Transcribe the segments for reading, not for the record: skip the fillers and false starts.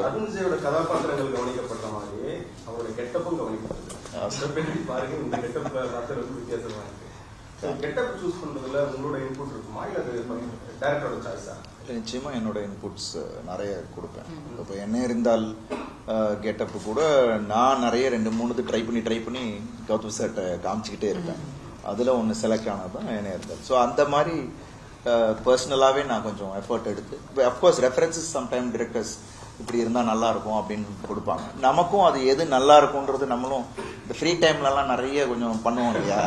அருண்விஜயோட கதாபாத்திரங்கள் கவனிக்கப்பட்ட மாதிரி அவருடைய கெட்டப்பும் கவனிக்கப்பட்டது. பாருங்க, இந்த கெட்டப் பார்த்து ரொம்ப வித்தியாசமா இருக்கு. கெட்டப் சூஸ் பண்றதுல உங்களோட இன்புட் இருக்குமா இல்ல அது டைரக்டரோட சாய்ஸா? நிச்சயமா என்னோட இன்புட்ஸ் நிறைய கொடுப்பேன். இப்போ என்ன இருந்தால் கெட்டப்பு கூட நான் நிறைய 2-3 ட்ரை பண்ணி கௌதம் சார்ட்ட காமிச்சிக்கிட்டே இருப்பேன். அதில் ஒன்று செலக்ட் ஆனது தான் என்ன இருந்தால். ஸோ அந்த மாதிரி பர்சனலாகவே நான் கொஞ்சம் எஃபர்ட் எடுத்து, அஃப்கோர்ஸ் ரெஃபரன்சஸ் சம்டைம் டிரெக்டர்ஸ் இப்படி இருந்தால் நல்லா இருக்கும் அப்படின்னு கொடுப்பாங்க. நமக்கும் அது எது நல்லா இருக்கும்ன்றது நம்மளும் இந்த ஃப்ரீ டைம்லலாம் நிறைய கொஞ்சம் பண்ணுவோம் இல்லையா,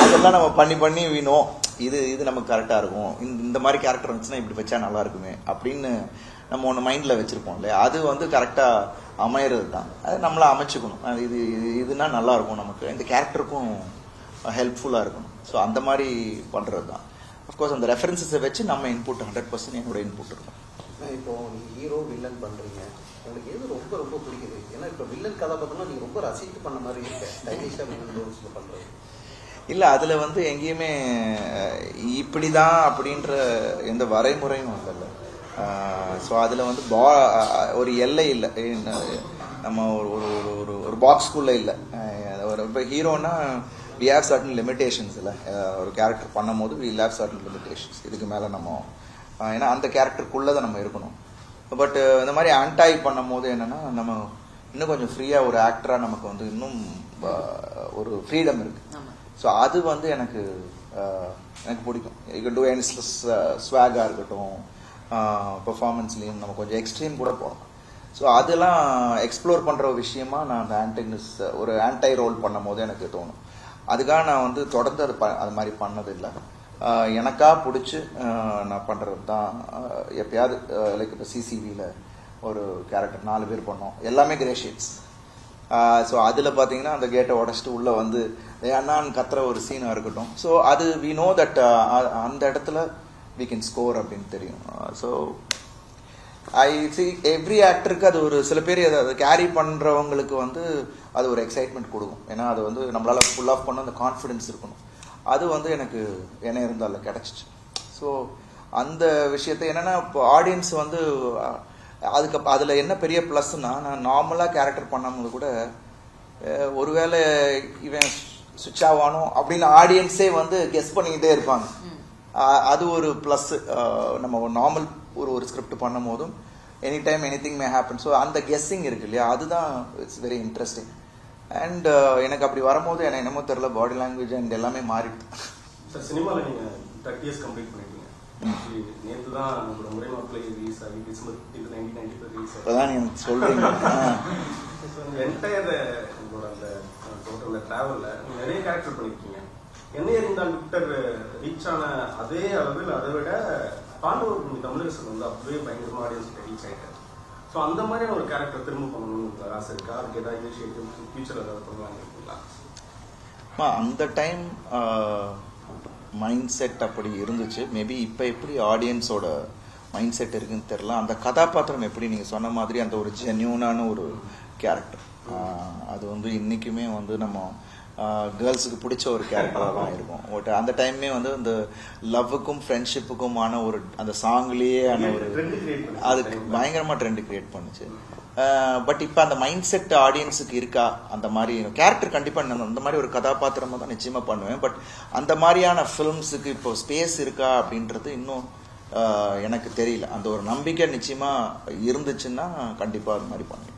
அதெல்லாம் நம்ம பண்ணி வினோம் இது நமக்கு கரெக்டாக இருக்கும், இந்த மாதிரி கேரக்டர் இருந்துச்சுன்னா இப்படி வச்சா நல்லா இருக்குமே அப்படின்னு நம்ம ஒன்று மைண்டில் வச்சுருப்போம் இல்லையா. அது வந்து கரெக்டாக அமையிறது தான். அது நம்மளை அமைச்சுக்கணும். அது இதுனா நல்லா இருக்கும், நமக்கு இந்த கேரக்டருக்கும் ஹெல்ப்ஃபுல்லாக இருக்கணும். ஸோ அந்த மாதிரி பண்ணுறது தான். அஃப்கோர்ஸ் அந்த ரெஃபரன்ஸஸை வச்சு நம்ம இன்புட் 100% என்னோட இன்புட் இருக்கும். இப்போ நீங்கள் ஹீரோ வில்லன் பண்ணுறீங்க, உங்களுக்கு எது ரொம்ப ரொம்ப பிடிக்குது? ஏன்னா இப்போ வில்லன் கதாபாத்திரம்னா நீங்கள் ரொம்ப ரசித்து பண்ண மாதிரி இருக்கு, ஸ்டைலிஷாக வில்லன் ரோல்ஸில் பண்ணுறது. இல்லை, அதில் வந்து எங்கேயுமே இப்படி தான் அப்படின்ற எந்த வரைமுறையும் இல்லைல்ல. ஸோ அதில் வந்து ஒரு எல்லை இல்லை, நம்ம ஒரு பாக்ஸ்குள்ளே இல்லை. ஒரு இப்போ ஹீரோனா we have certain limitations இல்லை. ஒரு கேரக்டர் பண்ணும் போது we have certain limitations. இதுக்கு மேலே நம்ம ஏன்னா அந்த கேரக்டருக்குள்ளே தான் நம்ம இருக்கணும். பட் இந்த மாதிரி ஆன்டாய் பண்ணும் போது என்னென்னா நம்ம இன்னும் கொஞ்சம் ஃப்ரீயாக ஒரு ஆக்டராக நமக்கு வந்து இன்னும் ஒரு ஃப்ரீடம் இருக்குது. ஸோ அது வந்து எனக்கு பிடிக்கும். யூ டூ என்ஸ்லெஸ் ஸ்வாகாக இருக்கட்டும், பெர்ஃபார்மன்ஸ்லேயும் நம்ம கொஞ்சம் எக்ஸ்ட்ரீம் கூட போகலாம். ஸோ அதெல்லாம் எக்ஸ்ப்ளோர் பண்ணுற ஒரு விஷயமா நான் அந்த ஒரு ஆன்டை ரோல் பண்ணும் போது எனக்கு தோணும். அதுக்காக நான் வந்து தொடர்ந்து அது மாதிரி பண்ணதில்லை. எனக்கா பிடிச்சி நான் பண்ணுறது தான். எப்பயாவது லைக் இப்போ சிசிவியில் ஒரு கேரக்டர் 4 பேர் பண்ணோம், எல்லாமே கிரே ஷேட்ஸ். ஸோ அதில் பார்த்தீங்கன்னா அந்த கேட்டை உடச்சிட்டு உள்ளே வந்து அண்ணான்னு கத்துற ஒரு சீனாக இருக்கட்டும். ஸோ அது வி நோ தட் அந்த இடத்துல வி கேன் ஸ்கோர் அப்படின்னு தெரியும். ஸோ ஐ சி எவ்ரி ஆக்டருக்கு அது ஒரு சில பேர் அதை கேரி பண்ணுறவங்களுக்கு வந்து அது ஒரு எக்ஸைட்மெண்ட் கொடுக்கும். ஏன்னா அது வந்து நம்மளால் ஃபுல் ஆஃப் பண்ண அந்த கான்ஃபிடென்ஸ் இருக்கணும். அது வந்து எனக்கு என்ன இருந்தாலும் கிடச்சிச்சு. ஸோ அந்த விஷயத்த என்னென்னா இப்போ ஆடியன்ஸ் வந்து அதில் என்ன பெரிய ப்ளஸ்னா, நான் நார்மலாக கேரக்டர் பண்ணும்போது கூட ஒருவேளை இவன் சுவிட்ச் ஆவானோ அப்படின்னு ஆடியன்ஸே வந்து கெஸ் பண்ணிக்கிட்டே இருப்பாங்க. அது ஒரு ப்ளஸ். நம்ம ஒரு நார்மல் ஒரு ஸ்கிரிப்ட் பண்ணும் போதும் any time any thing may happen. So அந்த கெஸ்ஸிங் இருக்கு இல்லையா, அதுதான் இட்ஸ் வெரி இன்ட்ரெஸ்டிங். அண்ட் எனக்கு அப்படி வரும்போது எனக்கு என்னமோ தெரியல, பாடி லாங்குவேஜ் அண்ட் எல்லாமே மாறிடுது. சார், சினிமாவில் நீங்கள் 30 years கம்ப்ளீட் பண்ணிட்டீங்க. நேற்று தான் நம்மளோட முறை மாப்பிள்ளை ரிலீஸ் ஆகி டிசம்பர் 15, 1995 ரிலீஸ் ஆகி. இப்போதான் எனக்கு சொல்கிறீங்க. என்டையர் உங்களோட அந்த டோட்டல் ட்ராவலில் நிறைய கேரக்டர் பண்ணியிருக்கீங்க. என்ன இருந்தால் விக்டர் ரீச் ஆன அதே அளவில் அதை விட பாண்டவர் தமிழரசன் வந்து அப்படியே பயங்கரமாக ஆடியன்ஸ் ரீச் ஆகிட்டார். ஸோ அந்த மாதிரியான ஒரு கேரக்டர் திரும்ப பண்ணணும்னு ஆசை இருக்கா? அதுக்கு ஏதாவது இனிஷியேட்டிவ் ஃபியூச்சர் ஏதாவது பண்ணுவாங்க இருக்கீங்களா? அந்த டைம் மைண்ட் செட் அப்படி இருந்துச்சு. மேபி இப்போ எப்படி ஆடியன்ஸோட மைண்ட் செட் இருக்குன்னு தெரியல. அந்த கதாபாத்திரம் எப்படி நீங்கள் சொன்ன மாதிரி அந்த ஒரு ஜென்யூனான ஒரு கேரக்டர், அது வந்து இன்றைக்குமே வந்து நம்ம கேர்ள்ஸுக்கு பிடிச்ச ஒரு கேரக்டராக தான் இருக்கும். பட் அந்த டைமே வந்து அந்த லவ்வுக்கும் ஃப்ரெண்ட்ஷிப்புக்குமான ஒரு அந்த சாங்லேயே ஆன ஒரு அதுக்கு பயங்கரமாக ட்ரெண்ட் கிரியேட் பண்ணுச்சு. பட் இப்போ அந்த மைண்ட் செட் ஆடியன்ஸுக்கு இருக்கா? அந்த மாதிரி கேரக்டர் கண்டிப்பாக அந்த மாதிரி ஒரு கதாபாத்திரமாக தான் நிச்சயமாக பண்ணுவேன். பட் அந்த மாதிரியான ஃபிலிம்ஸுக்கு இப்போ ஸ்பேஸ் இருக்கா அப்படின்றது இன்னும் எனக்கு தெரியல. அந்த ஒரு நம்பிக்கை நிச்சயமாக இருந்துச்சுன்னா கண்டிப்பாக அது மாதிரி பண்ணுவேன்.